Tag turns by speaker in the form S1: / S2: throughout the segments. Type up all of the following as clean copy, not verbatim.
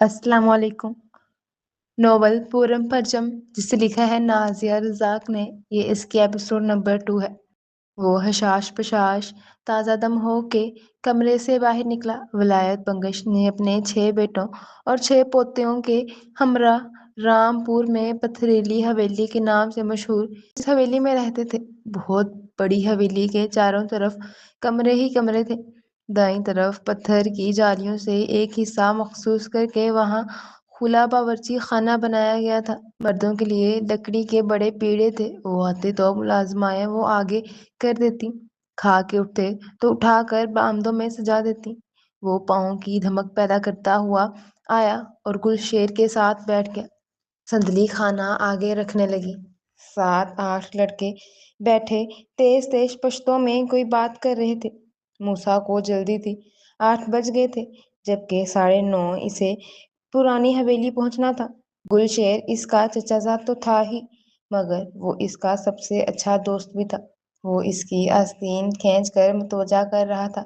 S1: السلام علیکم۔ ناول پورم پرچم جسے لکھا ہے نازیہ رزاق نے، یہ اس کی ایپیسوڈ نمبر 2 ہے۔ وہ حشاش پشاش تازہ دم ہو کے کمرے سے باہر نکلا۔ ولایت بنگش نے اپنے 6 بیٹوں اور 6 پوتیوں کے ہمراہ رام پور میں پتھریلی حویلی کے نام سے مشہور اس حویلی میں رہتے تھے۔ بہت بڑی حویلی کے چاروں طرف کمرے ہی کمرے تھے۔ دائیں طرف پتھر کی جالیوں سے ایک حصہ مخصوص کر کے وہاں کھلا باورچی خانہ بنایا گیا تھا۔ مردوں کے لیے لکڑی کے بڑے پیڑے تھے، وہ آتے تو ملازمائیں وہ آگے کر دیتی، کھا کے اٹھتے تو اٹھا کر برآمدوں میں سجا دیتی۔ وہ پاؤں کی دھمک پیدا کرتا ہوا آیا اور گلشیر کے ساتھ بیٹھ گیا۔ سندلی کھانا آگے رکھنے لگی۔ 7-8 لڑکے بیٹھے تیز تیز پشتوں میں کوئی بات کر رہے تھے۔ موسیٰ کو جلدی تھی، 8 بج گئے تھے، جبکہ 9:30 اسے پرانی حویلی پہنچنا تھا۔ گلشیر اس کا چچا زاد تو تھا ہی، مگر وہ اس کا سب سے اچھا دوست بھی تھا۔ وہ اس کی آستین کھینچ کر متوجہ کر رہا تھا۔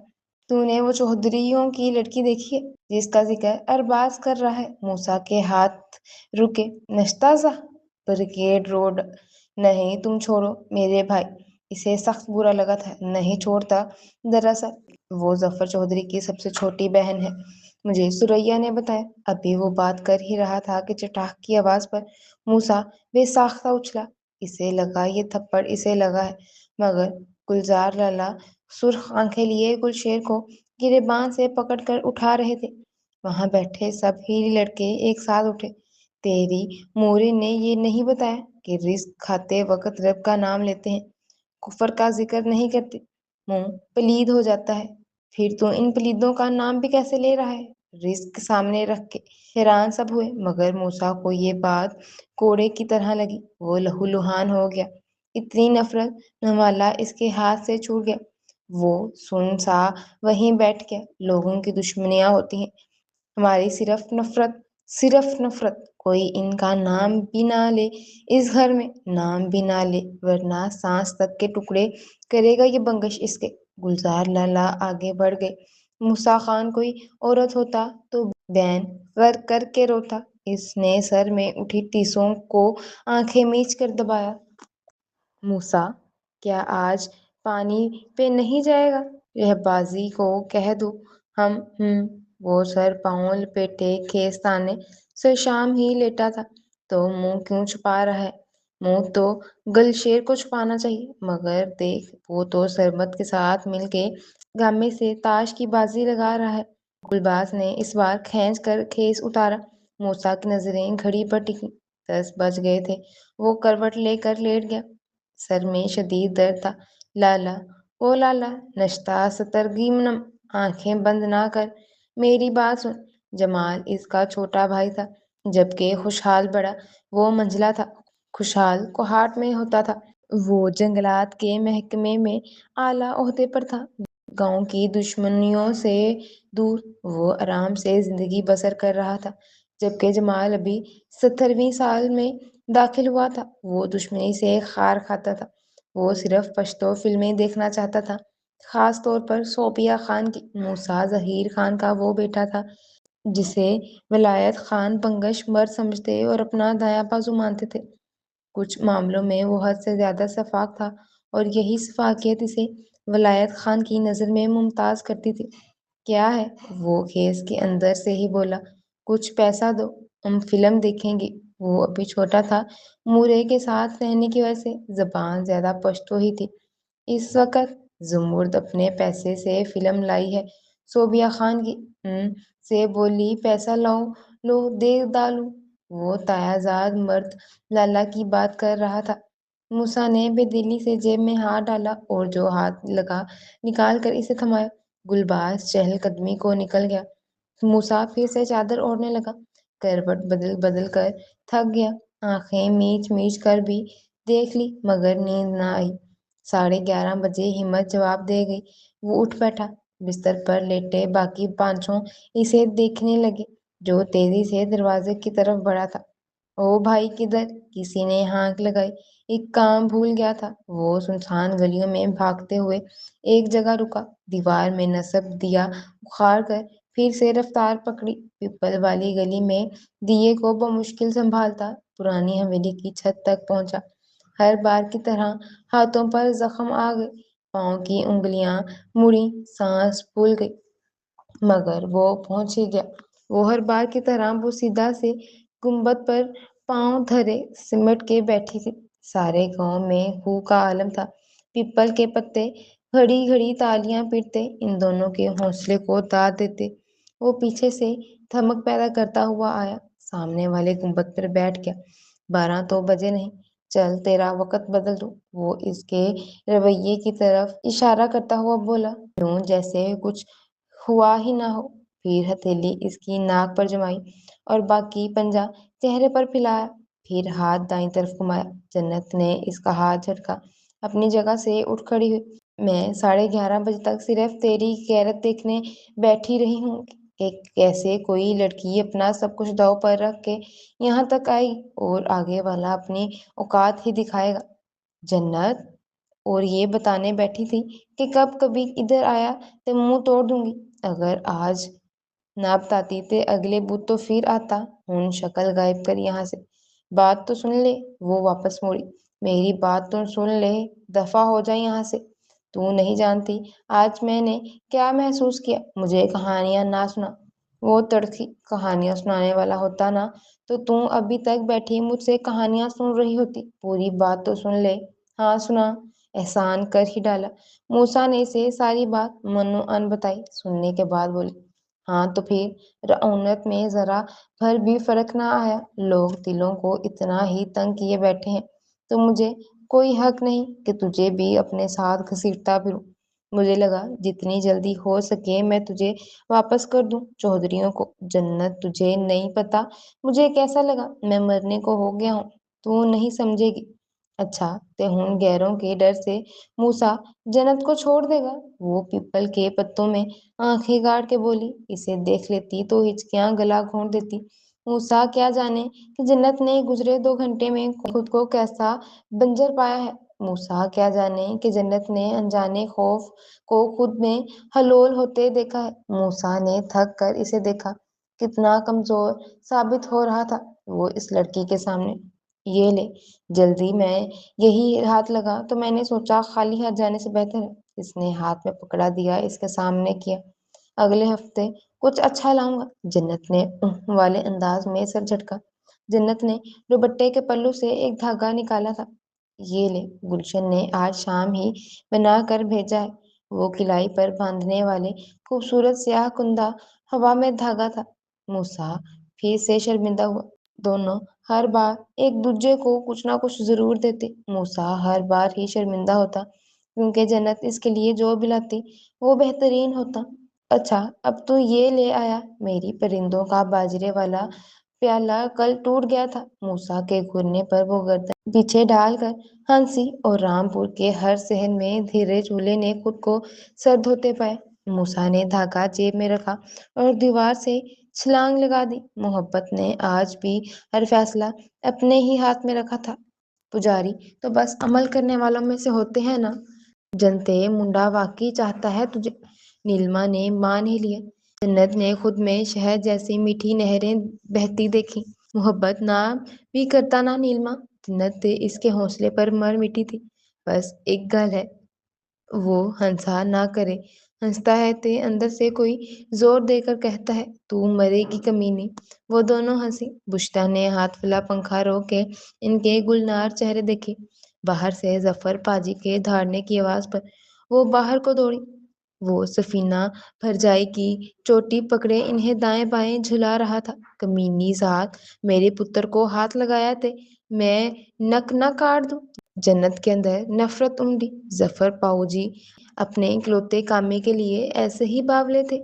S1: تو نے وہ چودھریوں کی لڑکی دیکھی ہے جس کا ذکر ارباز کر رہا ہے؟ موسیٰ کے ہاتھ رکے۔ نشتازہ؟ Brigade Road? نہیں، تم چھوڑو میرے بھائی، اسے سخت برا لگا تھا۔ نہیں چھوڑتا، دراصل وہ ظفر چودھری کی سب سے چھوٹی بہن ہے، مجھے سریا نے بتایا۔ ابھی وہ بات کر ہی رہا تھا کہ چٹاک کی آواز پر موسیٰ بے ساختہ اچھلا۔ اسے لگا یہ تھپڑ اسے لگا ہے، مگر گلزار لالا سرخ آنکھیں لیے گلشیر کو گریباں سے پکڑ کر اٹھا رہے تھے۔ وہاں بیٹھے سب ہی لڑکے ایک ساتھ اٹھے۔ تیری موری نے یہ نہیں بتایا کہ رزق کھاتے وقت رب کا نام لیتے ہیں، کفر کا ذکر نہیں کرتے، منہ پلید ہو جاتا ہے۔ پھر تو ان پلیدوں کا نام بھی کیسے لے رہا ہے؟ رزق سامنے رکھ کے حیران سب ہوئے، مگر موسیٰ کو یہ بات کوڑے کی طرح لگی۔ وہ لہو لہان ہو گیا۔ اتنی نفرت نوالا اس کے ہاتھ سے چھوٹ گیا۔ وہ سن سا وہیں بیٹھ گیا۔ لوگوں کی دشمنیاں ہوتی ہیں، ہماری صرف نفرت، صرف نفرت۔ کوئی ان کا نام بھی نہ لے، اس گھر میں نام بھی نہ لے، ورنہ سانس تک کے ٹکڑے کرے گا یہ بنگش اس کے۔ گلزار لالا آگے بڑھ گئے۔ موسیٰ خان کوئی عورت ہوتا تو بین غر کر کے روتا۔ اس نے سر میں اٹھی ٹیسوں کو آنکھیں میچ کر دبایا۔ موسیٰ، کیا آج پانی پہ نہیں جائے گا؟ رہبازی کو کہہ دو ہم وہ سر پاؤں لپیٹے کھیستانے سے شام ہی لیٹا تھا، تو منہ کیوں چھپا رہا ہے؟ منہ تو گلشیر کو چھپانا چاہیے، مگر دیکھ وہ تو سربت کے ساتھ مل کے گامے سے تاش کی بازی لگا رہا ہے۔ گلباز نے اس بار کھینچ کر کھیس اتارا۔ موسیٰ کی نظریں گھڑی پر ٹکی۔ 10 بج گئے تھے۔ وہ کروٹ لے کر لیٹ گیا۔ سر میں شدید درد تھا۔ لالا، او لالا، نشتہ سترگیمنم، آنکھیں بند نہ کر، میری بات سن۔ جمال اس کا چھوٹا بھائی تھا، جبکہ خوشحال بڑا۔ وہ منجلا تھا، خوشحال کوہاٹ میں ہوتا تھا۔ وہ جنگلات کے محکمے میں اعلیٰ عہدے پر تھا۔ گاؤں کی دشمنیوں سے دور وہ آرام سے زندگی بسر کر رہا تھا، جبکہ جمال ابھی 70ویں سال میں داخل ہوا تھا۔ وہ دشمنی سے خار کھاتا تھا۔ وہ صرف پشتو فلمیں دیکھنا چاہتا تھا، خاص طور پر صوفیہ خان کی۔ موسیٰ ظہیر خان کا وہ بیٹا تھا جسے ولایت خان بنگش مرد سمجھتے اور اپنا دایاں بازو مانتے تھے۔ کچھ معاملوں میں وہ حد سے زیادہ شفاف تھا، اور یہی شفافیت اسے ولایت خان کی نظر میں ممتاز کرتی تھی۔ کیا ہے؟ وہ کھیس کے اندر سے ہی بولا۔ کچھ پیسہ دو، ہم فلم دیکھیں گے۔ وہ ابھی چھوٹا تھا، مورے کے ساتھ رہنے کی وجہ سے زبان زیادہ پشتو ہی تھی۔ اس وقت زمرد اپنے پیسے سے فلم لائی ہے، صوفیہ خان کی سے بولی، پیسہ لاؤ، لو دے ڈالوں۔ وہ تایا زاد مرد لالا کی بات کر رہا تھا۔ موسیٰ نے بے دلی سے جیب میں ہاتھ ڈالا اور جو ہاتھ لگا نکال کر اسے تھمایا۔ گلباز چہل قدمی کو نکل گیا۔ موسیٰ پھر سے چادر اوڑھنے لگا۔ کروٹ بدل بدل کر تھک گیا۔ آنکھیں میچ میچ کر بھی دیکھ لی، مگر نیند نہ آئی۔ 11:30 بجے ہمت جواب دے گئی۔ وہ اٹھ بیٹھا۔ بستر پر لیٹے باقی پانچوں اسے دیکھنے لگے، جو تیزی سے دروازے کی طرف بڑھا تھا۔ او بھائی کدھر؟ کسی نے ہانک لگائی۔ ایک کام بھول گیا تھا۔ وہ سنسان گلیوں میں بھاگتے ہوئے ایک جگہ رکا، دیوار میں نصب دیا اکھاڑ کر پھر سے رفتار پکڑی، پیپل والی گلی میں دیے کو بمشکل سنبھالتا پرانی حویلی کی چھت تک پہنچا۔ ہر بار کی طرح ہاتھوں پر زخم آ گئے، پاؤں کی انگلیاں مڑی، سانس پھول گئی، مگر وہ پہنچ ہی گیا۔ وہ ہر بار کی طرح وہ سیدھا سے گنبد پر پاؤں دھرے سمٹ کے بیٹھی تھی۔ سارے گاؤں میں ہو کا عالم تھا۔ پیپل کے پتے گھڑی گھڑی تالیاں پیٹتے ان دونوں کے حوصلے کو داد دیتے۔ وہ پیچھے سے دھمک پیدا کرتا ہوا آیا، سامنے والے گنبد پر بیٹھ گیا۔ 12 تو بجے نہیں، چل تیرا وقت بدل دوں۔ وہ اس کے رویے کی طرف اشارہ کرتا ہوا بولا، یوں جیسے کچھ ہوا ہی نہ ہو۔ پھر ہتھیلی اس کی ناک پر جمائی اور باقی پنجہ چہرے پر پھیلایا، پھر ہاتھ دائیں طرف گھمایا۔ جنت نے اس کا ہاتھ جھٹکا، اپنی جگہ سے اٹھ کھڑی ہوئی۔ میں 11:30 بجے تک صرف تیری غیرت دیکھنے بیٹھی رہی ہوں کہ کیسے کوئی لڑکی اپنا سب کچھ داؤ پر رکھ کے یہاں تک آئی اور آگے والا اپنی اوقات ہی دکھائے گا۔ جنت اور یہ بتانے بیٹھی تھی کہ کب کبھی ادھر آیا تو منہ توڑ دوں گی۔ اگر آج نہ بتاتی تے اگلے بدھ تو پھر آتا۔ ہن شکل غائب کر یہاں سے، بات تو سن لے۔ وہ واپس موڑی، میری بات تو سن لے، دفع ہو جائے یہاں سے۔ تو نہیں جانتی آج میں نے کیا محسوس کیا۔ مجھے کہانیاں نہ سنا۔ وہ تڑکی، کہانیاں سنانے والا ہوتا نا تو تم ابھی تک بیٹھی مجھ سے کہانیاں سن رہی ہوتی۔ پوری بات تو سن لے۔ ہاں سنا، احسان کر ہی ڈالا۔ موسیٰ نے اسے ساری بات من و ان بتائی۔ سننے کے بعد بولی، ہاں تو پھر رعونت میں ذرا بھر بھی فرق نہ آیا۔ لوگ دلوں کو اتنا ہی تنگ کیے بیٹھے ہیں تو مجھے کوئی حق نہیں کہ تجھے بھی اپنے ساتھ گھسیٹتا پھروں۔ مجھے لگا جتنی جلدی ہو سکے میں تجھے واپس کر دوں چودھریوں کو۔ جنت تجھے نہیں پتا مجھے کیسا لگا، میں مرنے کو ہو گیا ہوں، تو نہیں سمجھے گی۔ اچھا تے ہن غیروں کے ڈر سے موسیٰ جنت کو چھوڑ دے گا؟ وہ پیپل کے پتوں میں آنکھیں گاڑ کے بولی، اسے دیکھ لیتی تو ہچکیاں گلا گھونٹ دیتی۔ موسیٰ کیا جانے کہ جنت نے گزرے 2 گھنٹے میں خود کو کیسا بنجر پایا ہے۔ موسیٰ کیا جانے کہ جنت نے انجانے خوف کو خود میں حلول ہوتے دیکھا ہے۔ موسیٰ نے تھک کر اسے دیکھا، کتنا کمزور ثابت ہو رہا تھا وہ اس لڑکی کے سامنے۔ یہ لے، جلدی میں یہی ہاتھ لگا تو میں نے سوچا خالی ہاتھ جانے سے بہتر ہے۔ اس نے ہاتھ میں پکڑا دیا، اس کے سامنے کیا۔ اگلے ہفتے کچھ اچھا لاؤں گا۔ جنت نے والے انداز میں سر جھٹکا۔ جنت نے دوپٹے کے پلو سے ایک دھاگا نکالا تھا۔ یہ لے، گلشن نے آج شام ہی بنا کر بھیجا ہے۔ وہ کلائی پر باندھنے والے خوبصورت سیاہ کندہ ہوا میں دھاگا تھا۔ موسیٰ پھر سے شرمندہ ہوا۔ دونوں ہر بار ایک دوجے کو کچھ نہ کچھ ضرور دیتے۔ موسیٰ ہر بار ہی شرمندہ ہوتا کیونکہ جنت اس کے لیے جو بھی لاتی وہ بہترین ہوتا۔ اچھا اب تو یہ لے آیا، میری پرندوں کا باجرے والا پیالہ کل ٹوٹ گیا تھا۔ موسیٰ کے گھرنے پر وہ گردن پیچھے ڈال کر ہنسی اور رامپور کے ہر صحن میں دھیرے چولہے نے خود کو سر دھوتے پائے۔ موسیٰ نے دھاگا جیب میں رکھا اور دیوار سے چھلانگ لگا دی۔ محبت نے آج بھی ہر فیصلہ اپنے ہی ہاتھ میں رکھا تھا۔ پجاری تو بس عمل کرنے والوں میں سے ہوتے ہیں نا۔ جنتے منڈا واقعی چاہتا ہے تجھے۔ نیلما نے مان ہی لیا۔ جنت نے خود میں شہد جیسی میٹھی نہریں بہتی دیکھی۔ محبت نہ بھی کرتا نا نیلما۔ جنت اس کے حوصلے پر مر مٹی تھی۔ بس ایک گل ہے، وہ ہنسا نہ کرے، ہنستا ہے تے اندر سے کوئی زور دے کر کہتا ہے تو مرے گی کمینی۔ وہ دونوں ہنسی۔ بشتا نے ہاتھ والا پنکھا روک کے ان کے گلنار چہرے دیکھے۔ باہر سے ظفر پاجی کے دھاڑنے کی آواز پر وہ باہر کو دوڑی۔ وہ سفینہ بھرجائی کی چوٹی پکڑے انہیں دائیں بائیں جھلا رہا تھا۔ کمینی ذات، میرے پتر کو ہاتھ لگایا تے میں نک نہ کاٹ دوں۔ جنت کے اندر نفرت امڑی۔ ظفر پاؤجی اپنے اکلوتے کامے کے لیے ایسے ہی باولے تھے۔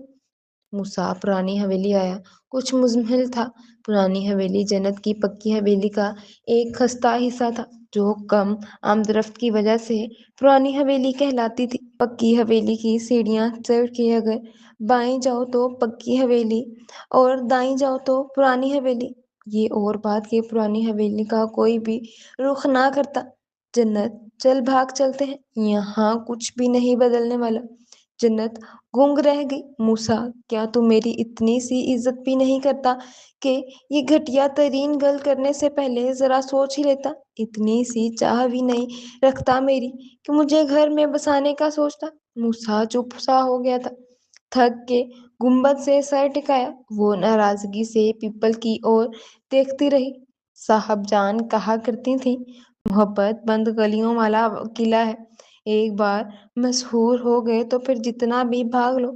S1: موسیٰ پرانی حویلی آیا، کچھ مزمحل تھا۔ پرانی حویلی جنت کی پکی حویلی کا ایک خستہ حصہ تھا جو کم آمدرفت کی وجہ سے پرانی حویلی کہلاتی تھی۔ پکی حویلی کی سیڑھیاں چڑھ کے اگر بائیں جاؤ تو پکی حویلی اور دائیں جاؤ تو پرانی حویلی۔ یہ اور بات کہ پرانی حویلی کا کوئی بھی رخ نہ کرتا۔ جنت چل بھاگ چلتے ہیں، یہاں کچھ بھی نہیں بدلنے والا۔ جنت گنگ رہ گئی۔ موسیٰ، کیا تو میری اتنی سی عزت بھی نہیں کرتا کہ یہ گھٹیا ترین گل کرنے سے پہلے ذرا سوچ ہی لیتا؟ اتنی سی چاہ بھی نہیں رکھتا میری کہ مجھے گھر میں بسانے کا سوچتا؟ موسیٰ چپ سا ہو گیا تھا، تھک کے گنبد سے سر ٹکایا۔ وہ ناراضگی سے پیپل کی اور دیکھتی رہی۔ صاحب جان کہا کرتی تھیں، محبت بند گلیوں والا قلعہ ہے، ایک بار مسحور ہو گئے تو پھر جتنا بھی بھاگ لو،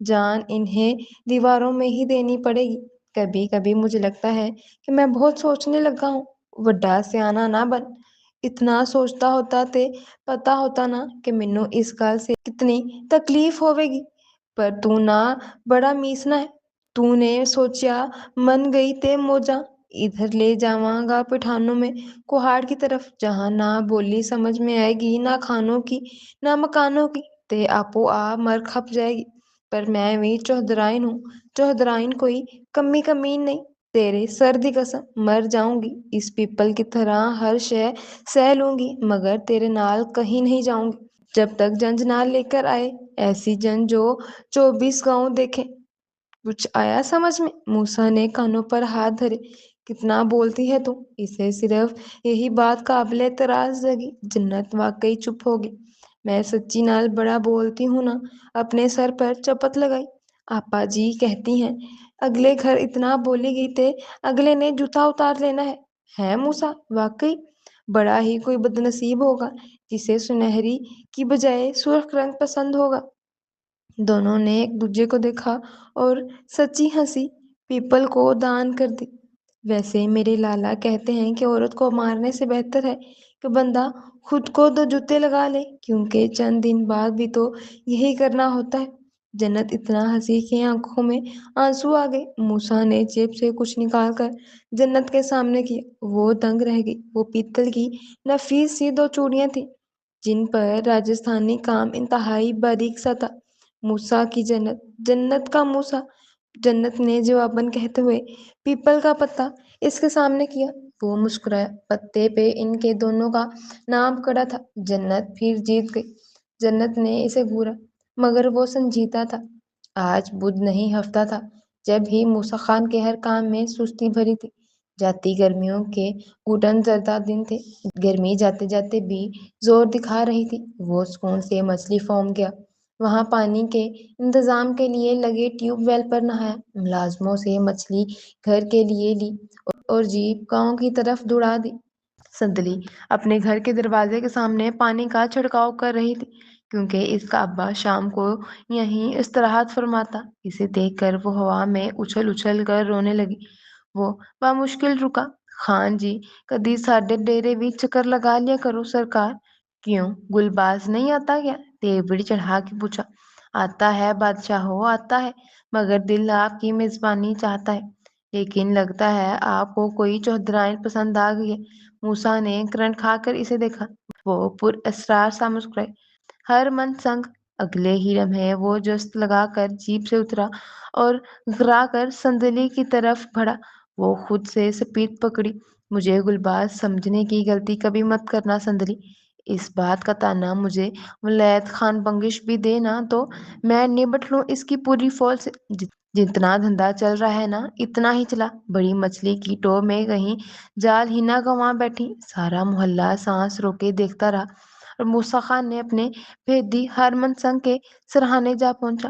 S1: جان انہیں دیواروں میں ہی دینی پڑے گی۔ کبھی کبھی مجھے لگتا ہے کہ میں بہت سوچنے لگا ہوں۔ وڈا سیانا نہ بن، اتنا سوچتا ہوتا تے پتا ہوتا نا کہ مینوں اس گل سے کتنی تکلیف ہوے گی، پر تو نہ بڑا میسنا ہے۔ تو نے سوچیا من گئی تے موجاں ادھر لے جاواں گا پٹھانوں میں کوہاڑ کی طرف، جہاں نہ بولی سمجھ میں آئے گی، نہ کھانوں کی نہ مکانوں کی، تے آپو آپ مر کھپ جائے گی۔ پر میں بھی چوہدرائن ہوں، چوہدرائن کوئی کمی کمین نہیں، تیرے سر دی قسم مر جاؤں گی اس پیپل کی طرح، ہر شے سہ لوں گی مگر تیرے نال کہیں نہیں جاؤں گی جب تک جنج نہ لے کر آئے، ایسی جنج جو 24 گاؤں دیکھے۔ کچھ آیا سمجھ میں؟ موسیٰ نے کانوں پر ہاتھ دھرے۔ کتنا بولتی ہے تو، اسے صرف یہی بات قابل اعتراض لگی۔ جنت واقعی چپ ہوگی۔ میں سچی نال بڑا بولتی ہوں نا، اپنے سر پر چپت لگائی۔ آپا جی کہتی ہیں اگلے گھر اتنا بولی گئی تے اگلے نے جوتا اتار لینا ہے موسیٰ؟ واقعی بڑا ہی کوئی بد نصیب ہوگا جسے سنہری کی بجائے سرخ رنگ پسند ہوگا۔ دونوں نے ایک دوجے کو دیکھا اور سچی ہنسی پیپل کو دان کر دی۔ ویسے میرے لالا کہتے ہیں کہ عورت کو مارنے سے بہتر ہے کہ بندہ خود کو 2 جوتے لگا لے، کیونکہ چند دن بعد بھی تو یہی کرنا ہوتا ہے۔ جنت اتنا ہنسی کہ آنکھوں میں آنسو آ گئے۔ موسیٰ نے جیب سے کچھ نکال کر جنت کے سامنے کیا۔ وہ دنگ رہ گئی۔ وہ پیتل کی نفیس سی 2 چوڑیاں تھیں جن پر راجستھانی کام انتہائی باریک سا تھا۔ موسیٰ کی جنت، جنت کا موسیٰ۔ جنت نے جواباً کہتے ہوئے پیپل کا پتا اس کے سامنے کیا۔ وہ مسکرایا۔ پتے پہ ان کے دونوں کا نام کڑا تھا۔ جنت پھر جیت گئی۔ جنت نے اسے گھورا مگر وہ سنجیدہ تھا۔ آج بدھ نہیں ہفتہ تھا جب ہی موسیٰ خان کے ہر کام میں سستی بھری تھی۔ جاتی گرمیوں کے گھٹن زدہ دن تھے۔ گرمی جاتے جاتے بھی زور دکھا رہی تھی۔ وہ سکون سے مچھلی فارم گیا، وہاں پانی کے انتظام کے لیے لگے ٹیوب ویل پر نہایا، ملازموں سے مچھلی گھر کے لیے لی اور جیپ گاؤں کی طرف دوڑا دی۔ سندلی اپنے گھر کے دروازے کے سامنے پانی کا چھڑکاؤ کر رہی تھی کیونکہ اس کا ابا شام کو یہیں استراحت فرماتا۔ اسے دیکھ کر وہ ہوا میں اچھل اچھل کر رونے لگی۔ وہ بامشکل رکا۔ خان جی کدی ساڈے ڈیرے بھی چکر لگا لیا کرو سرکار۔ کیوں گلباز نہیں آتا کیا؟ تیوڑ چڑھا کے پوچھا۔ آتا ہے بادشاہو، آتا ہے، مگر دل آپ کی میزبانی چاہتا ہے، لیکن لگتا ہے آپ کو کوئی چوہدرائن پسند آ گئی ہے۔ موسیٰ نے کرنٹ کھا کر اسے دیکھا۔ وہ پر اسرار سا مسکرائے۔ ہر من سنگ۔ اگلے ہی لمحے وہ جست لگا کر جیپ سے اترا اور گھرا کر سندلی کی طرف بڑھا۔ وہ خود سے سپیڈ پکڑی۔ مجھے گلباز سمجھنے کی غلطی کبھی مت کرنا سندلی۔ اس بات کا تانا مجھے ولایت خان بخش بھی دے نا تو میں نبٹ لوں اس کی پوری فوج سے۔ جتنا دھندا چل رہا ہے نا اتنا ہی چلا، بڑی مچھلی کی ٹو میں کہیں جال ہی نہ گنوا بیٹھی۔ سارا محلہ سانس روکے دیکھتا رہا اور موسیٰ خان نے اپنے بھیدی ہرمن سنگ کے سرہانے جا پہنچا۔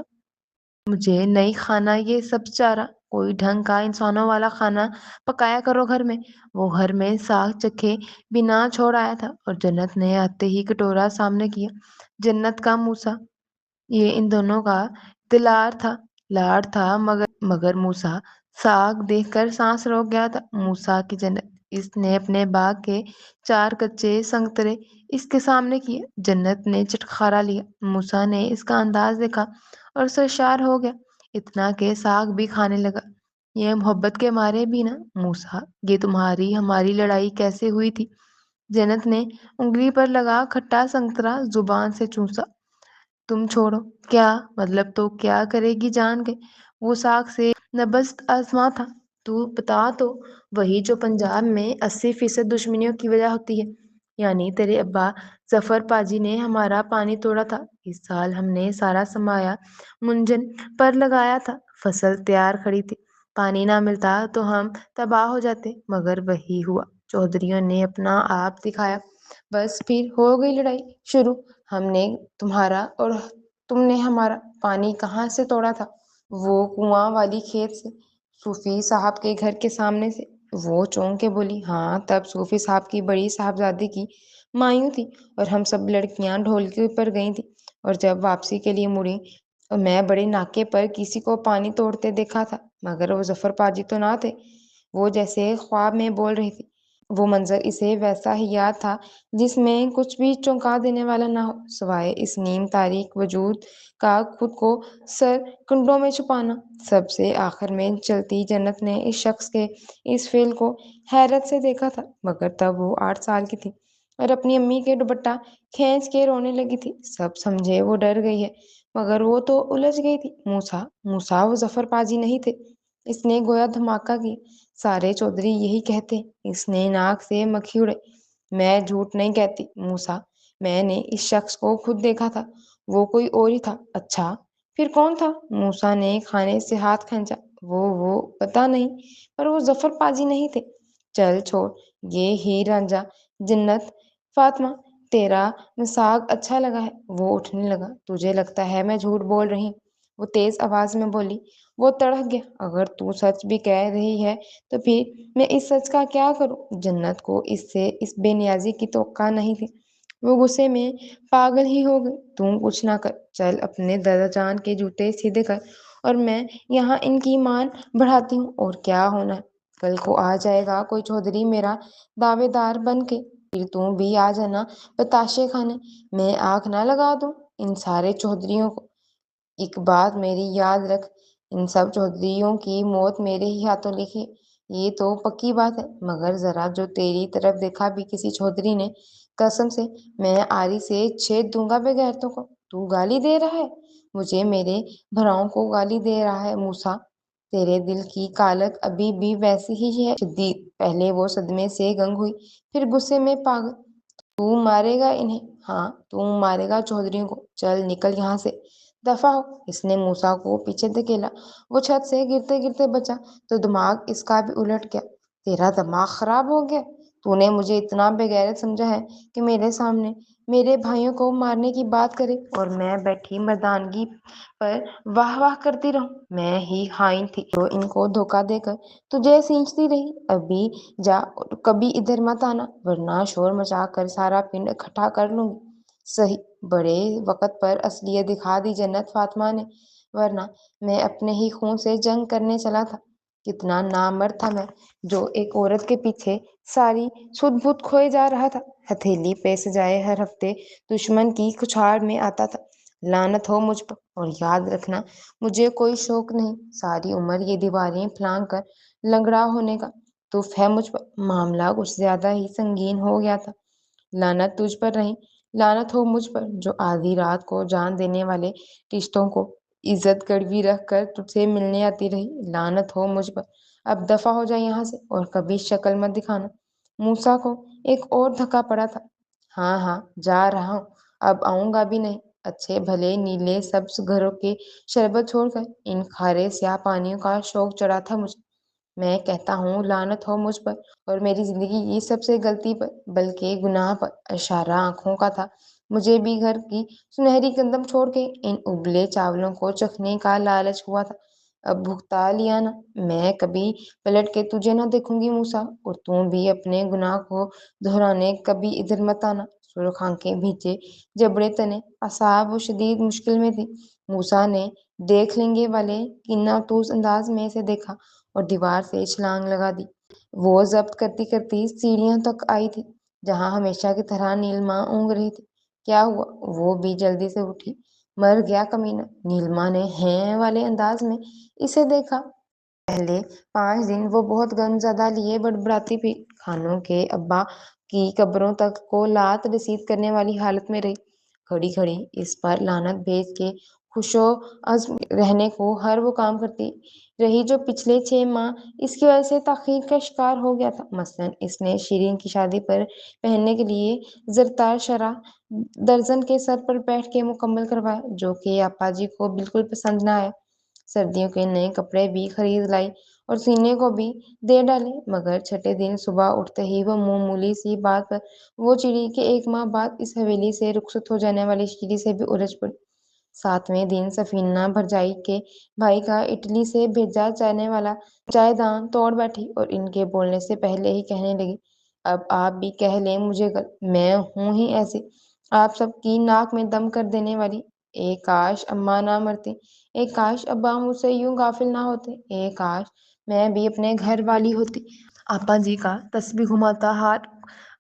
S1: مجھے نہیں کھانا یہ سب چارہ، کوئی ڈھنگ کا انسانوں والا کھانا پکایا کرو گھر میں۔ وہ گھر میں ساگ چکھے بنا چھوڑ آیا تھا اور جنت نے آتے ہی کٹورا سامنے کیا۔ جنت کا موسیٰ، یہ ان دونوں کا دلار تھا، لاڈ تھا، مگر موسیٰ ساگ دیکھ کر سانس روک گیا تھا۔ موسیٰ کی جنت، اس نے اپنے باغ کے 4 کچے سنگترے اس کے سامنے کیے۔ جنت نے چٹخارا لیا۔ موسیٰ نے اس کا انداز دیکھا اور سرشار ہو گیا، اتنا کہ ساگ بھی کھانے لگا۔ یہ محبت کے مارے بھی نا موسیٰ، یہ تمہاری ہماری لڑائی کیسے ہوئی تھی؟ جنت نے انگلی پر لگا کھٹا سنگترا زبان سے چوسا۔ تم چھوڑو، کیا مطلب تو کیا کرے گی جان کے؟ وہ ساگ سے نبست آزما تھا۔ تو بتا تو، وہی جو پنجاب میں 80% دشمنیوں کی وجہ ہوتی ہے، یعنی تیرے ابا ظفر پاجی نے ہمارا پانی توڑا تھا۔ اس سال ہم نے سارا سرمایہ منجن پر لگایا تھا، فصل تیار کھڑی تھی، پانی نہ ملتا تو ہم تباہ ہو جاتے، مگر وہی ہوا، چودھریوں نے اپنا آپ دکھایا، بس پھر ہو گئی لڑائی شروع، ہم نے تمہارا اور تم نے ہمارا۔ پانی کہاں سے توڑا تھا؟ وہ کنواں والی کھیت سے، صوفی صاحب کے گھر کے سامنے سے۔ وہ چونک کے بولی، ہاں تب صوفی صاحب کی بڑی صاحبزادی کی مایوں تھی اور ہم سب لڑکیاں ڈھولکی پر گئی تھی، اور جب واپسی کے لیے مڑی میں بڑے ناکے پر کسی کو پانی توڑتے دیکھا تھا، مگر وہ ظفر پاجی تو نہ تھے۔ وہ جیسے خواب میں بول رہی تھی، وہ منظر اسے ویسا ہی یاد تھا جس میں کچھ بھی چونکا دینے والا نہ ہو سوائے اس نیم تاریک وجود کا خود کو سر کنڈوں میں چھپانا۔ سب سے آخر میں چلتی جنت نے اس شخص کے اس فعل کو حیرت سے دیکھا تھا، مگر تب وہ 8 سال کی تھی اور اپنی امی کے دوپٹہ کھینچ کے رونے لگی تھی۔ سب سمجھے وہ ڈر گئی ہے، مگر وہ تو الجھ گئی تھی۔ موسیٰ وہ ظفر پاجی نہیں تھے، اس نے گویا دھماکہ کی، سارے چودھری یہی کہتے، اس نے ناک سے مکھی اڑائی۔ میں جھوٹ نہیں کہتی موسیٰ، میں نے اس شخص کو خود دیکھا تھا، وہ کوئی اور ہی تھا۔ اچھا پھر کون تھا؟ موسیٰ نے کھانے سے ہاتھ کھینچا، وہ پتہ نہیں، پر وہ ظفر پاجی نہیں تھے۔ چل چھوڑ یہ ہی رانجھا، جنت فاطمہ تیرا مساگ اچھا لگا ہے۔ وہ اٹھنے لگا، تجھے لگتا ہے میں جھوٹ بول رہی ہوں؟ وہ تیز آواز میں بولی۔ وہ تڑپ گیا، اگر تو سچ بھی کہہ رہی ہے تو پھر میں اس سچ کا کیا کروں؟ جنت کو اس سے اس بے نیازی کی توقع نہیں تھی۔ وہ غصے میں پاگل ہی ہو گئی۔ تم کچھ نہ کر، چل اپنے دادا جان کے جوتے سیدھے کر، اور میں یہاں ان کی مان بڑھاتی ہوں، اور کیا ہونا ہے، کل کو آ جائے گا کوئی چودھری میرا دعوے دار بن کے، پھر تم بھی آ جانا بتاشے کھانے، میں آنکھ نہ لگا دوں ان سارے چودھریوں کو۔ ایک بات میری یاد رکھ، ان سب چودھریوں کی موت میرے ہی ہاتھوں لکھی ہے، یہ تو پکی بات ہے، مگر ذرا جو تیری طرف دیکھا بھی کسی چودھری نے، قسم سے میں آری سے چھید دوں گا بغیرتوں کو۔ تو گالی دے رہا ہے مجھے، میرے بھراؤں کو گالی دے رہا ہے موسیٰ؟ تیرے دل کی کالک ابھی بھی ویسی ہی ہے شدید۔ پہلے وہ صدمے سے گنگ ہوئی، پھر غصے میں پاگل۔ تو مارے گا انہیں؟ ہاں تو مارے گا چودھریوں کو، چل نکل یہاں سے، دفع ہو۔ اس نے موسیٰ کو پیچھے دھکیلا، وہ چھت سے گرتے گرتے بچا تو دماغ اس کا بھی الٹ گیا۔ تیرا دماغ خراب ہو گیا؟ تو نے مجھے اتنا بے غیرت سمجھا ہے کہ میرے سامنے میرے بھائیوں کو مارنے کی بات کرے اور میں بیٹھی مردانگی پر واہ واہ کرتی رہوں؟ میں ہی خائن تھی جو ان کو دھوکہ دے کر تجھے سینچتی رہی۔ ابھی جا اور کبھی ادھر مت آنا، ورنہ شور مچا کر سارا پنڈ اکٹھا کر لوں گی۔ صحیح، بڑے وقت پر اصلیت دکھا دی جنت فاطمہ نے، ورنہ میں اپنے ہی خون سے جنگ کرنے چلا تھا۔ کتنا نامرد تھا میں، جو ایک عورت کے پیچھے ساری سدھ بھت کھوئے جا رہا تھا، ہتھیلی پہ سجائے ہر ہفتے دشمن کی کچھاڑ میں آتا تھا۔ لعنت ہو مجھ پر، اور یاد رکھنا مجھے کوئی شوق نہیں ساری عمر یہ دیواریں پھلانگ کر لنگڑا ہونے کا۔ تف ہے مجھ پر، معاملہ کچھ زیادہ ہی سنگین ہو گیا تھا۔ لعنت تجھ پر نہیں، لعنت ہو مجھ پر جو آدھی رات کو جان دینے والے رشتوں کو عزت گڑوی رکھ کر تجھ سے ملنے آتی رہی۔ لعنت ہو مجھ پر، اب دفع ہو جائے یہاں سے اور کبھی شکل مت دکھانا۔ موسیٰ کو ایک اور دھکا پڑا تھا۔ ہاں ہاں جا رہا ہوں، اب آؤں گا بھی نہیں۔ اچھے بھلے نیلے سبز گھروں کے شربت چھوڑ کر ان کھارے سیاہ پانیوں کا شوق چڑھا تھا مجھے۔ میں کہتا ہوں لعنت ہو مجھ پر اور میری زندگی کی سب سے غلطی پر، بلکہ گناہ پر۔ اشارہ آنکھوں کا تھا، مجھے بھی گھر کی سنہری گندم چھوڑ کے ان ابلے چاولوں کو چکھنے کا لالچ ہوا تھا۔ اب بھگتا لیا نا، میں کبھی پلٹ کے تجھے نہ دیکھوں گی موسیٰ، اور تم بھی اپنے گناہ کو دہرانے کبھی ادھر مت آنا۔ سرخ آنکھیں بھیجے جبڑے تنے اعصاب و شدید مشکل میں تھی۔ موسیٰ نے دیکھ لیں گے والے کینہ-توز انداز میں اسے دیکھا اور دیوار سے چھلانگ لگا دی۔ وہ ضبط کرتی کرتی سیڑھیاں تک آئی تھی جہاں ہمیشہ کی طرح نیلما اونگ رہی تھی۔ کیا ہوا؟ وہ بھی جلدی سے اٹھی۔ مر گیا کمینہ، نیلما نے ہیں والے انداز میں اسے دیکھا۔ پہلے 5 دن وہ بہت غم زدہ لیے بڑبڑاتی پھری، خانوں کے ابا کی قبروں تک کو لات رسید کرنے والی حالت میں رہی۔ کھڑی کھڑی اس پر لعنت بھیج کے خوشو عزم رہنے کو ہر وہ کام کرتی رہی جو پچھلے 6 ماہ اس کی وجہ سے تاخیر کا شکار ہو گیا تھا۔ مثلاً اس نے شیرین کی شادی پر پہننے کے لیے زرتار شرح درزن کے سر پر بیٹھ کے مکمل کروایا، جو کہ آپا جی کو بالکل پسند نہ آیا۔ سردیوں کے نئے کپڑے بھی خرید لائی اور سینے کو بھی دے ڈالے، مگر چھٹے دن صبح اٹھتے ہی وہ معمولی سی بات پر وہ چڑی کہ 1 ماہ بعد اس حویلی سے رخصت ہو جانے والی شیری سے بھی الجھ پڑی۔ 7ویں دن سفینہ بھرجائی کے بھائی کا اٹلی سے بھیجا جانے والا چائے دان توڑ بیٹھی اور ان کے بولنے سے پہلے ہی کہنے لگی، اب آپ بھی کہہ لیں مجھے میں ہوں ہی ایسی، آپ سب کی ناک میں دم کر دینے والی۔ ایک کاش اماں نہ مرتی، ایک کاش ابا مجھ سے یوں غافل نہ ہوتے، ایک کاش میں بھی اپنے گھر والی ہوتی۔ آپا جی کا تسبیح گھماتا ہاتھ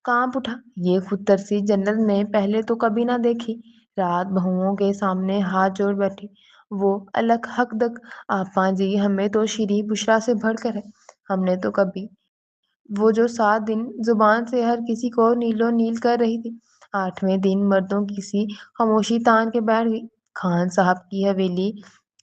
S1: کانپ اٹھا۔ یہ خود ترسی جنت نے پہلے تو کبھی نہ دیکھی۔ رات بہوؤں کے سامنے ہاتھ جوڑ بیٹھی وہ الگ حق دک، آپا جی ہمیں تو شیریں بشرا سے بڑھ کر ہے، ہم نے تو کبھی وہ جو 7 دن زبان سے ہر کسی کو نیلو نیل کر رہی تھی، 8ویں دن مردوں کی سی خاموشی تان کے بیٹھ گئی۔ خان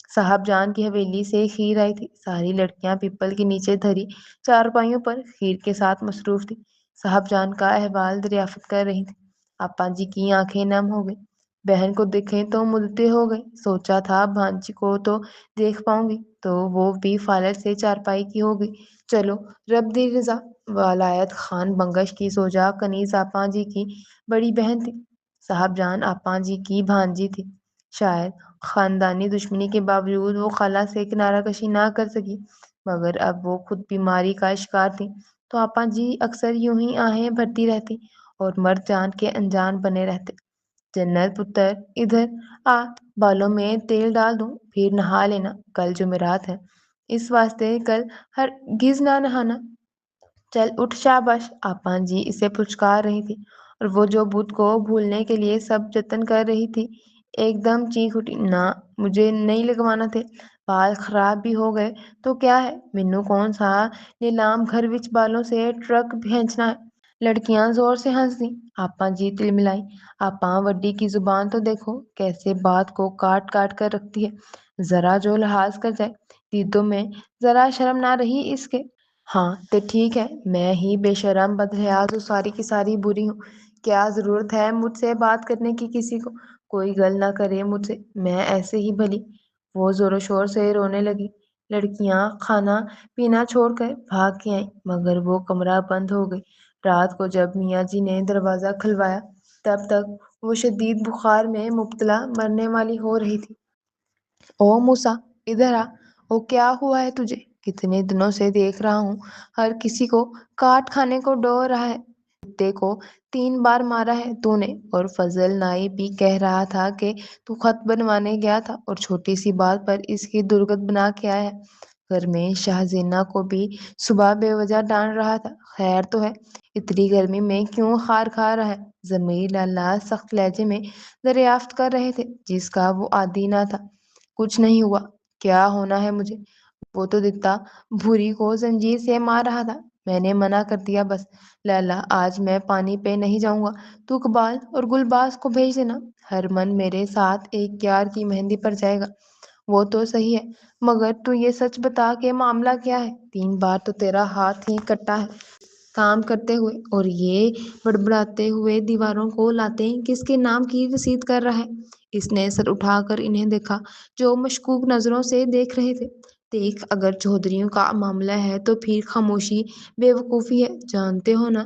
S1: صاحب جان کی حویلی سے خیر آئی تھی، ساری لڑکیاں پیپل کے نیچے دھری چارپائیوں پر خیر کے ساتھ مصروف تھی، صاحب جان کا احوال دریافت کر رہی تھی۔ آپا جی کی آنکھیں نم ہو گئی، بہن کو دیکھیں تو مدتے ہو گئے، سوچا تھا بھانجی کو تو دیکھ پاؤں گی، تو وہ بھی فالج سے چارپائی کی ہو گئی۔ چلو رب دی رضا۔ ولایت خان بنگش کی سوجا کنیز آپا جی کی بڑی بہن تھی، صاحب جان آپا جی کی بھانجی تھی۔ شاید خاندانی دشمنی کے باوجود وہ خالہ سے کنارہ کشی نہ کر سکی، مگر اب وہ خود بیماری کا شکار تھی تو آپا جی اکثر یوں ہی آہیں بھرتی رہتی اور مرد جان کے انجان بنے رہتے۔ جنت پتر ادھر آ، بالوں میں تیل ڈال دوں پھر نہا لینا، کل جمعرات ہے، اس واسطے کل ہرگز نہ نہانا۔ چل اٹھ شاباش، آپا جی اسے پچکار رہی تھی اور وہ جو بدھ کو بھولنے کے لیے سب جتن کر رہی تھی ایک دم چیخ اٹھی، نہ مجھے نہیں لگوانا تھے، بال خراب بھی ہو گئے تو کیا ہے، مینوں کون سا نیلام گھر وچ بالوں سے ٹرک بھینچنا ہے۔ لڑکیاں زور سے ہنس دیں، آپا جی تلملائی، آپا وڈی کی زبان تو دیکھو کیسے بات کو کاٹ کاٹ کر رکھتی ہے، ذرا جو لحاظ کر جائے، دیدوں میں ذرا شرم نہ رہی اس کے۔ ہاں تے ٹھیک ہے، میں ہی بے شرم بدحیاء تو ساری کی ساری بری ہوں، کیا ضرورت ہے مجھ سے بات کرنے کی کسی کو، کوئی گل نہ کرے مجھ سے، میں ایسے ہی بھلی۔ وہ زور و شور سے رونے لگی۔ لڑکیاں کھانا پینا چھوڑ کر بھاگ کے آئیں، مگر وہ کمرہ بند ہو گئی۔ رات کو جب میاں جی نے دروازہ کھلوایا تب تک وہ شدید بخار میں مبتلا مرنے والی ہو رہی تھی۔ او موسیٰ ادھر آ، او کیا ہوا ہے تجھے، کتنے دنوں سے دیکھ رہا ہوں ہر کسی کو کاٹ کھانے کو ڈور رہا ہے، کتے کو 3 بار مارا ہے تو نے، اور فضل نائی بھی کہہ رہا تھا کہ تو خط بنوانے گیا تھا اور چھوٹی سی بات پر اس کی درگت بنا کے آیا ہے۔ گھر میں شاہ زینہ کو بھی صبح بے وجہ ڈانٹ رہا تھا، خیر تو ہے، اتنی گرمی میں کیوں خار کھا رہا ہے، ضمیر لالا سخت لہجے میں دریافت کر رہے تھے جس کا وہ عادی نہ تھا۔ کچھ نہیں ہوا، کیا ہونا ہے مجھے، وہ تو دتا بھوری کو زنجیر سے مار رہا تھا، میں نے منع کر دیا بس۔ لالا آج میں پانی پہ نہیں جاؤں گا، تو اقبال اور گلباز کو بھیج دینا، ہرمن میرے ساتھ ایک یار کی مہندی پر جائے گا۔ وہ تو صحیح ہے، مگر تو یہ سچ بتا کہ معاملہ کیا ہے، 3 بار تو تیرا ہاتھ ہی کٹا ہے کام کرتے ہوئے، اور یہ بڑبڑاتے ہوئے دیواروں کو لاتیں کس کے نام کی رسید کر رہا ہے۔ اس نے سر اٹھا کر انہیں دیکھا جو مشکوک نظروں سے دیکھ رہے تھے۔ دیکھ اگر چودھریوں کا معاملہ ہے تو پھر خاموشی بے وقوفی ہے، جانتے ہو نا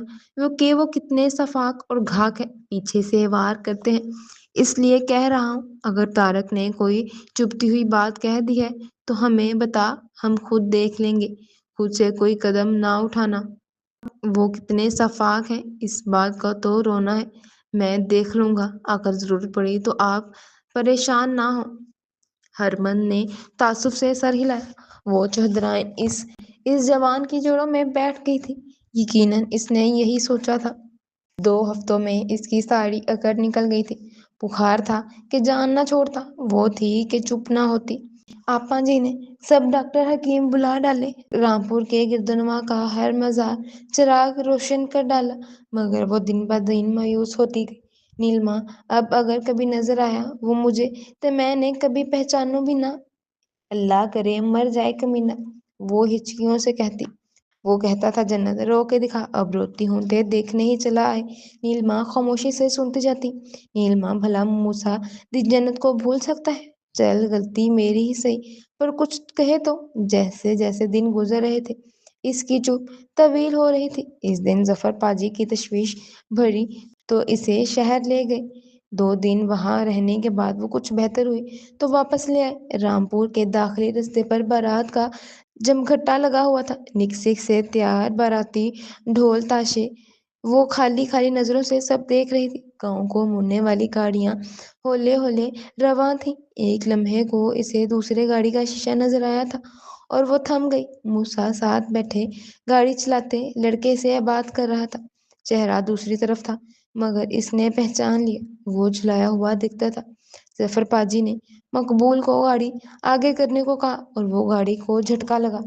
S1: کہ وہ کتنے سفاک اور گھاک ہیں، پیچھے سے وار کرتے ہیں، اس لیے کہہ رہا ہوں اگر طارق نے کوئی چبھتی ہوئی بات کہہ دی ہے تو ہمیں بتا، ہم خود دیکھ لیں گے، خود سے کوئی قدم نہ اٹھانا۔ وہ کتنے سفاک ہیں اس بات کا تو رونا ہے، میں دیکھ لوں گا، اگر ضرورت پڑی تو آپ پریشان نہ ہوں۔ ہرمن نے تعصب سے سر ہلایا، وہ چہدرائیں اس جوان کی جوڑوں میں بیٹھ گئی تھی، یقیناً اس نے یہی سوچا تھا۔ 2 ہفتوں میں اس کی ساری اکڑ نکل گئی تھی، بخار تھا کہ جان نہ چھوڑتا، وہ تھی کہ چپ نہ ہوتی۔ آپا جی نے سب ڈاکٹر حکیم بلا ڈالے، رامپور کے گردنواں کا ہر مزار چراغ روشن کر ڈالا، مگر وہ دن بدن مایوس ہوتی گئی۔ نیلما اب اگر کبھی نظر آیا وہ مجھے تو میں نے کبھی پہچانوں بھی نہ، اللہ کرے مر جائے کمینہ، وہ ہچکیوں سے کہتی۔ وہ کہتا تھا جنت رو کے دکھا، اب روتی ہوں تے دیکھنے ہی چلا آئے۔ نیلما خاموشی سے سنتی جاتی۔ نیلما بھلا موسیٰ جنت کو بھول سکتا ہے؟ چل غلطی میری ہی سہی، پر کچھ کہے تو۔ جیسے جیسے دن گزر رہے تھے اس کی چپ طویل ہو رہی تھی۔ اس دن ظفر پاجی کی تشویش بھری تو اسے شہر لے گئے۔ 2 دن وہاں رہنے کے بعد وہ کچھ بہتر ہوئی تو واپس لے آئے۔ رامپور کے داخلی رستے پر بارات کا جمگھٹا لگا ہوا تھا۔ نکسک سے تیار باراتی، ڈھول تاشے، وہ خالی خالی نظروں سے سب دیکھ رہی تھی۔ گاؤں کو مڑنے والی گاڑیاں ہولے ہولے رواں تھیں۔ ایک لمحے کو اسے دوسرے گاڑی کا شیشہ نظر آیا تھا اور وہ تھم گئی۔ موسیٰ ساتھ بیٹھے گاڑی چلاتے لڑکے سے بات کر رہا تھا۔ چہرہ دوسری طرف تھا مگر اس نے پہچان لیا، وہ جھلایا ہوا دکھتا تھا۔ ظفر پاجی نے مقبول کو گاڑی آگے کرنے کو کہا اور وہ گاڑی کو جھٹکا لگا۔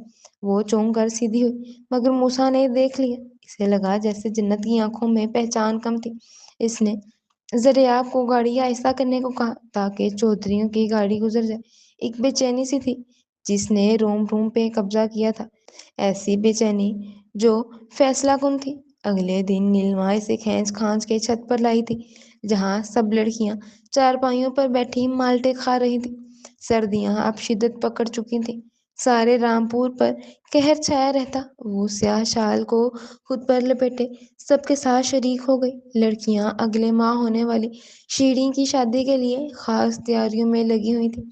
S1: وہ چونک کر سیدھی ہوئی مگر موسیٰ نے دیکھ لیا۔ اسے لگا جیسے جنت کی آنکھوں میں پہچان کم تھی۔ اس نے ذریعہ کو گاڑی آہستہ کرنے کو کہا تاکہ چودھریوں کی گاڑی گزر جائے۔ ایک بے چینی سی تھی جس نے روم روم پہ قبضہ کیا تھا، ایسی بے چینی جو فیصلہ کن تھی۔ اگلے دن نیلما اسے کھینچ کھانچ کے چھت پر لائی تھی جہاں سب لڑکیاں چارپائیوں پر بیٹھی مالٹے کھا رہی تھیں۔ سردیاں اب شدت پکڑ چکی تھیں۔ سارے رامپور پر قہر چھایا رہتا۔ وہ سیاہ شال کو خود پر لپیٹے سب کے ساتھ شریک ہو گئی۔ لڑکیاں اگلے ماہ ہونے والی شیریں کی شادی کے لیے خاص تیاریوں میں لگی ہوئی تھیں۔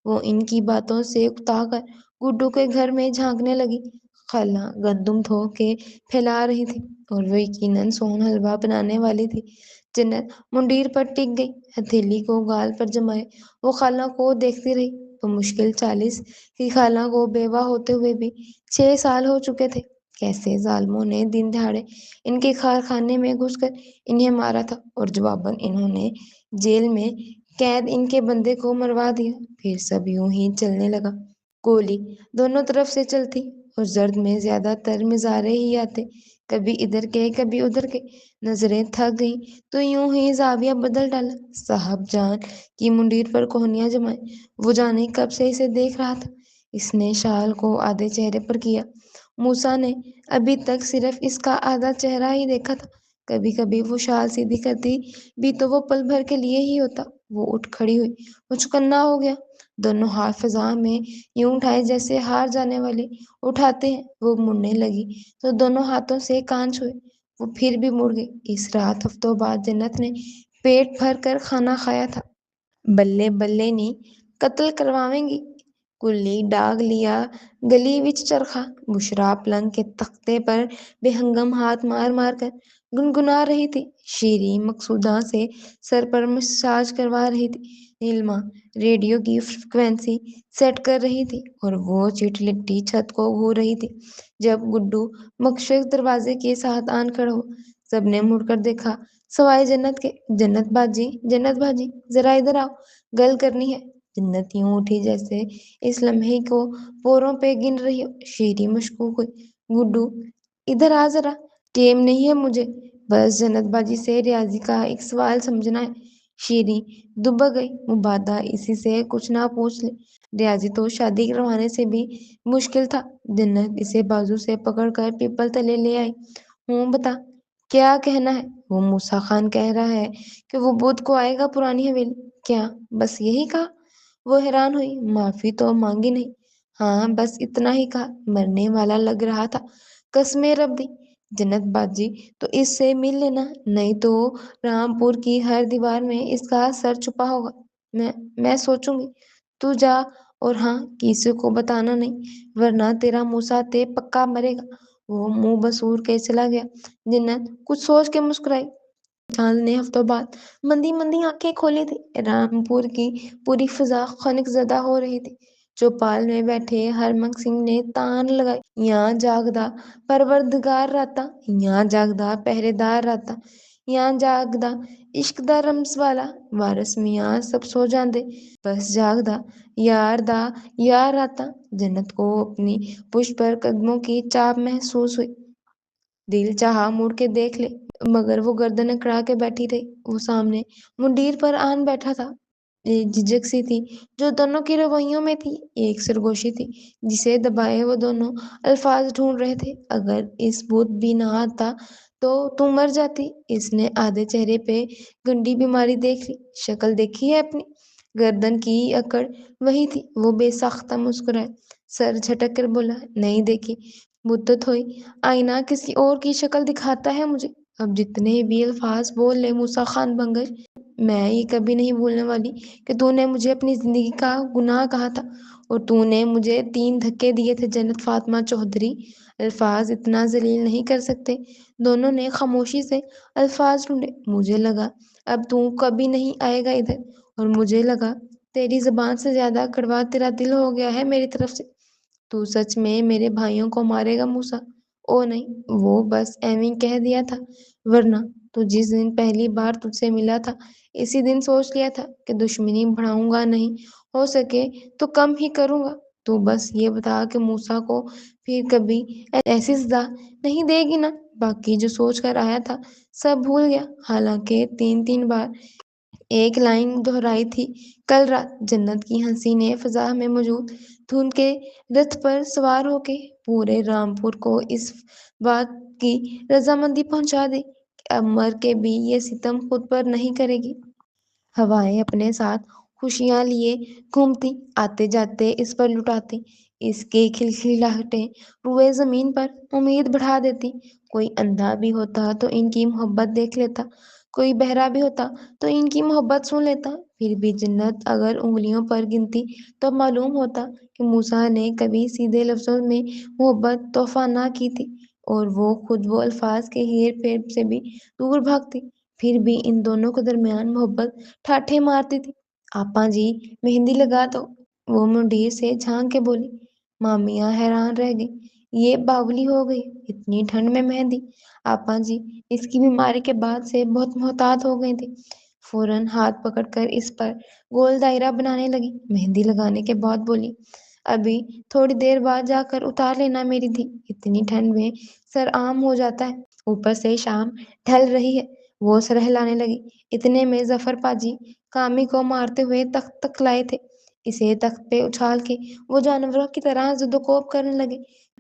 S1: وہ ان کی باتوں سے اکتا کر گڈو کے گھر میں جھانکنے لگی۔ خالہ گندم دھو کے پھیلا رہی تھی اور وہ یقیناً سون حلوہ بنانے والی تھی۔ جنت منڈیر پر ٹک گئی، ہتھیلی کو گال پر جمائے وہ خالہ کو دیکھتی رہی۔ بمشکل 40 کی خالہ کو بیوہ ہوتے ہوئے بھی 6 سال ہو چکے تھے۔ کیسے ظالموں نے دن دہاڑے ان کے کارخانے میں گھس کر انہیں مارا تھا اور جواباً انہوں نے جیل میں قید ان کے بندے کو مروا دیا۔ پھر سب یوں ہی چلنے لگا۔ گولی دونوں طرف سے چلتی اور زرد میں زیادہ تر مظاہرے ہی آتے، کبھی ادھر کے کبھی ادھر کے۔ نظریں تھک گئیں تو یوں ہی زاویہ بدل ڈالا۔ صاحب جان کی منڈیر پر کوہنیاں جمائے وہ جانے کب سے اسے دیکھ رہا تھا۔ اس نے شال کو آدھے چہرے پر کیا۔ موسیٰ نے ابھی تک صرف اس کا آدھا چہرہ ہی دیکھا تھا۔ کبھی کبھی وہ شال سیدھی کرتی بھی تو وہ پل بھر کے لیے ہی ہوتا۔ وہ اٹھ کھڑی ہوئی، وہ چوکنا ہو گیا۔ دونوں ہاتھ فضا میں یوں اٹھائے جیسے ہار جانے والے اٹھاتے ہیں۔ وہ مڑنے لگی تو دونوں ہاتھوں سے کان چھوئے۔ وہ پھر بھی مڑ گئی۔ اس رات ہفتوں بعد جنت نے پیٹ بھر کر کھانا کھایا تھا۔ بلے بلے نی قتل کرواویں گی، کلی ڈاگ لیا گلی وچ چرخا۔ بشرا پلنگ کے تختے پر بے ہنگم ہاتھ مار مار کر گنگنا رہی تھی۔ شیریں مقصودہ سے سر پر مساج کروا رہی تھی۔ نیلما ریڈیو کی فریکوینسی سیٹ کر رہی تھی اور وہ چٹ لٹی چھت کو گھور رہی تھی جب گڈو مکشش دروازے کے ساتھ آن کھڑا ہوا۔ سب نے مڑ کر دیکھا سوائے جنت کے۔ جنت باجی ذرا ادھر آؤ، گل کرنی ہے۔ جنت یوں اٹھی جیسے اس لمحے کو پوروں پہ گن رہی ہو۔ شیریں مشکوک ہوئی، گڈو ادھر آ ذرا، ٹیم نہیں ہے مجھے، بس جنت باجی سے ریاضی کا ایک سوال سمجھنا ہے۔ شیریں دبک گئی، مبادا اسی سے کچھ نہ پوچھ لے، ریاضی تو شادی کروانے سے بھی مشکل تھا۔ جنت اسے بازو سے پکڑ کر پیپل تلے لے آئی۔ ہوں بتا کیا کہنا ہے؟ وہ موسیٰ خان کہہ رہا ہے کہ وہ بدھ کو آئے گا پرانی حویلی۔ کیا بس یہی کہا؟ وہ حیران ہوئی۔ معافی تو مانگی نہیں، ہاں بس اتنا ہی کہا۔ مرنے والا لگ رہا تھا، قسمیں رب دی جنت باجی تو اس سے مل لینا، نہیں تو رامپور کی ہر دیوار میں اس کا سر چھپا ہوگا۔ میں سوچوں گی، تو جا، اور ہاں کسی کو بتانا نہیں ورنہ تیرا موسیٰ تے پکا مرے گا۔ وہ منہ بسور کے چلا گیا۔ جنت کچھ سوچ کے مسکرائی۔ چاند نے ہفتوں بعد مندی مندی آنکھیں کھولی تھی۔ رامپور کی پوری فضا خنک زدہ ہو رہی تھی۔ چوپال میں بیٹھے ہرمنگ سنگھ نے تان لگائی، یاں جاگدا پروردگار راتا، یاں جاگدا پہرے دار راتا، یاں جاگدا عشق دا رمز والا، وارث میاں سب سو جاندے، بس جاگدا یار دا یار راتا۔ جنت کو اپنی پشت پر قدموں کی چاپ محسوس ہوئی۔ دل چاہا مڑ کے دیکھ لے، مگر وہ گردن اکڑا کے بیٹھی رہی۔ وہ سامنے منڈیر پر آن بیٹھا تھا، ایک جھجک سی تھی جو دونوں کی رویوں میں تھی، ایک سرگوشی تھی جسے دبائے وہ دونوں الفاظ ڈھونڈ رہے تھے۔ اگر اس بت بھی نہ آتا تو مر جاتی۔ اس نے آدھے چہرے پہ گنڈی بیماری دیکھ لی۔ شکل دیکھی ہے اپنی؟ گردن کی اکڑ وہی تھی۔ وہ بے ساختہ مسکرائے، سر جھٹک کر بولا، نہیں دیکھی۔ مدت ہوئی، آئینہ کسی اور کی شکل دکھاتا ہے مجھے۔ اب جتنے بھی الفاظ بول لے موسیٰ خان بنگش، میں یہ کبھی نہیں بھولنے والی کہ تو نے مجھے اپنی زندگی کا گناہ کہا تھا، اور تو نے مجھے 3 دھکے دیے تھے جنت فاطمہ چودھری۔ الفاظ اتنا ذلیل نہیں کر سکتے۔ دونوں نے خاموشی سے الفاظ ڈھونڈے۔ مجھے لگا اب تو کبھی نہیں آئے گا ادھر، اور مجھے لگا تیری زبان سے زیادہ کڑوا تیرا دل ہو گیا ہے میری طرف سے۔ تو سچ میں میرے بھائیوں کو مارے گا موسیٰ؟ او نہیں، وہ بس ایویں کہہ دیا تھا، ورنہ تو جس دن پہلی بار تجھ سے ملا تھا اسی دن سوچ لیا تھا کہ دشمنی بڑھاؤں گا نہیں، ہو سکے تو کم ہی کروں گا۔ تو بس یہ بتا کہ موسیٰ کو پھر کبھی ایسی سزا نہیں دے گی نا؟ باقی جو سوچ کر آیا تھا سب بھول گیا، حالانکہ 3 بار ایک لائن دہرائی تھی۔ کل رات جنت کی حسین فضا میں موجود دھن کے رتھ پر سوار ہو کے پورے رامپور کو اس بات کی رضامندی پہنچا دی کہ اب مر کے بھی یہ ستم خود پر نہیں کرے گی۔ ہوائیں اپنے ساتھ خوشیاں لیے گھومتی، آتے جاتے اس پر لٹاتی۔ اس کی کھلکھلاہٹیں روئے زمین پر امید بڑھا دیتی۔ کوئی اندھا بھی ہوتا تو ان کی محبت دیکھ لیتا، کوئی بہرا بھی ہوتا تو ان کی محبت سن لیتا۔ پھر بھی جنت اگر انگلیوں پر گنتی تو معلوم ہوتا کہ موسیٰ نے کبھی سیدھے لفظوں میں محبت تحفہ نہ کی تھی، اور وہ خود وہ الفاظ کے ہیر پھیر سے بھی دور بھاگتی۔ پھر بھی ان دونوں کے درمیان محبت ٹھاٹھے مارتی تھی۔ آپا جی، مہندی لگا دو، وہ منڈیر سے جھانک کے بولی۔ مامیاں حیران رہ گئی، یہ باولی ہو گئی، اتنی ٹھنڈ میں مہندی؟ آپا جی اس کی بیماری کے بعد سے بہت محتاط ہو گئی تھی، فوراً ہاتھ پکڑ کر اس پر گول دائرہ بنانے لگی۔ مہندی لگانے کے بعد بولی، ابھی تھوڑی دیر بعد جا کر اتار لینا میری دھی، اتنی ٹھنڈ میں سر عام ہو جاتا ہے، اوپر سے شام ڈھل رہی ہے۔ وہ سر ہلانے لگی۔ اتنے میں ظفر پاجی کامی کو مارتے ہوئے تخت تک لائے تھے۔ اسے تخت پہ اچھال کے وہ جانوروں کی طرح زد و کوب کرنے لگے۔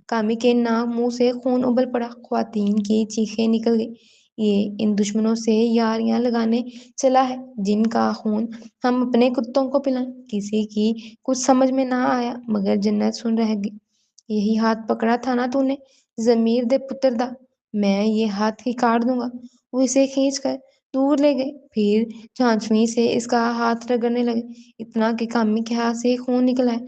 S1: کامی کے ناک منہ سے خون ابل پڑا، خواتین کی چیخیں نکل گئی۔ یہ ان دشمنوں سے یاریاں لگانے چلا ہے جن کا خون ہم اپنے کتوں کو پلائیں۔ کسی کی کچھ سمجھ میں نہ آیا، مگر جنت سن رہ گئی۔ یہی ہاتھ پکڑا تھا نا تو نے؟ ضمیر دے پتر دا، میں یہ ہاتھ ہی کاٹ دوں گا۔ وہ اسے کھینچ کر دور لے گئے، پھر چانچویں سے اس کا ہاتھ رگڑنے لگے، اتنا کہ کامی کے ہاتھ سے خون نکل آیا۔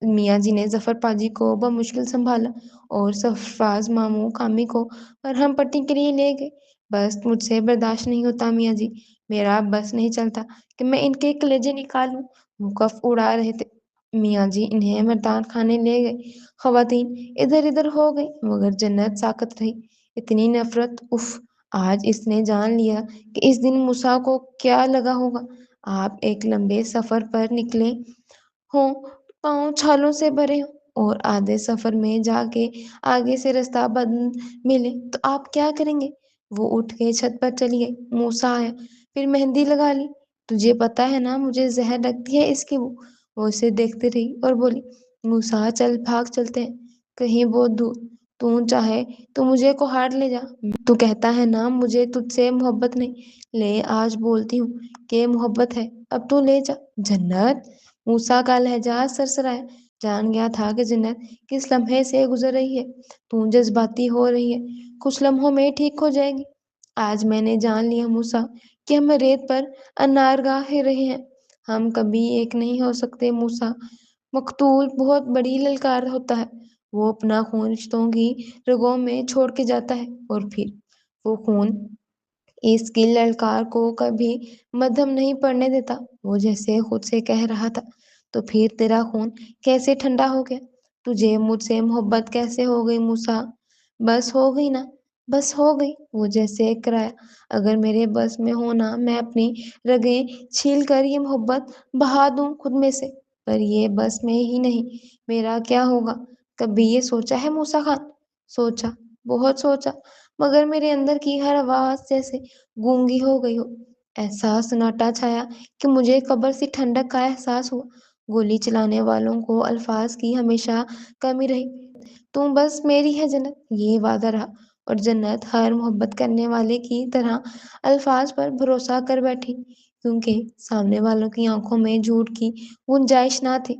S1: میاں جی نے ظفر پاجی کو بمشکل سنبھالا اور سرفراز ماموں کامی کو مرہم پٹی کے لیے لے گئے۔ بس مجھ سے برداشت نہیں ہوتا میاں جی، میرا بس نہیں چلتا کہ میں ان کے کلیجے نکالوں۔ وہ کف اڑا رہے تھے۔ میاں جی انہیں مردان خانے لے گئے۔ خواتین ادھر ادھر ہو گئی، مگر جنت ساکت رہی۔ اتنی نفرت، اف! آج اس نے جان لیا کہ اس دن موسیٰ کو کیا لگا ہوگا۔ آپ ایک لمبے سفر پر نکلے ہوں، پاؤں چھالوں سے بھرے ہوں، اور آدھے سفر میں جا کے آگے سے رستہ بند ملے تو آپ کیا کریں گے؟ وہ اٹھ کے چھت پر چلی گئی۔ موسیٰ آیا، پھر مہندی لگا لی۔ تجھے پتا ہے نا مجھے زہر لگتی ہے اس کی بو۔ وہ اسے دیکھتی رہی اور بولی، موسیٰ چل بھاگ چلتے ہیں کہیں بہت دور، تو چاہے تو مجھے کوہاٹ لے جا۔ تو کہتا ہے نا مجھے تجھ سے محبت نہیں، لے آج بولتی ہوں کہ محبت ہے، اب تو لے جا۔ جنت! موسیٰ کا لہجہ سرسرایا، جان گیا تھا کہ جنت کس لمحے سے گزر رہی ہے۔ تو جذباتی ہو رہی ہے، کچھ لمحوں میں ٹھیک ہو جائے گی۔ آج میں نے جان لیا موسیٰ کہ ہم ریت پر انار گاہ رہے ہیں، ہم کبھی ایک نہیں ہو سکتے موسیٰ۔ مقتول بہت بڑی للکار ہوتا ہے، وہ اپنا خون رشتوں کی رگوں میں چھوڑ کے جاتا ہے، اور پھر وہ خون اس کی للکار کو کبھی مدھم نہیں پڑنے دیتا۔ وہ جیسے خود سے کہہ رہا تھا، تو پھر تیرا خون کیسے ٹھنڈا ہو گیا؟ تجھے مجھ سے محبت کیسے ہو گئی موسیٰ؟ بس ہو گئی نا، بس ہو گئی۔ وہ جیسے کرایا، اگر میرے بس میں ہونا میں اپنی رگیں چھیل کر یہ محبت بہا دوں خود میں سے، پر یہ بس میں ہی نہیں۔ میرا کیا ہوگا؟ کبھی یہ سوچا ہے موسیٰ خان؟ سوچا، بہت سوچا، مگر میرے اندر کی ہر آواز جیسے گونگی ہو گئی ہو۔ احساس سناٹا چھایا کہ مجھے قبر سے ٹھنڈک کا احساس ہوا۔ گولی چلانے والوں کو الفاظ کی ہمیشہ کمی رہی۔ تم بس میری ہے جنت، یہ وعدہ رہا، اور جنت ہر محبت کرنے والے کی طرح الفاظ پر بھروسہ کر بیٹھی، کیونکہ سامنے والوں کی آنکھوں میں جھوٹ کی گنجائش نہ تھی۔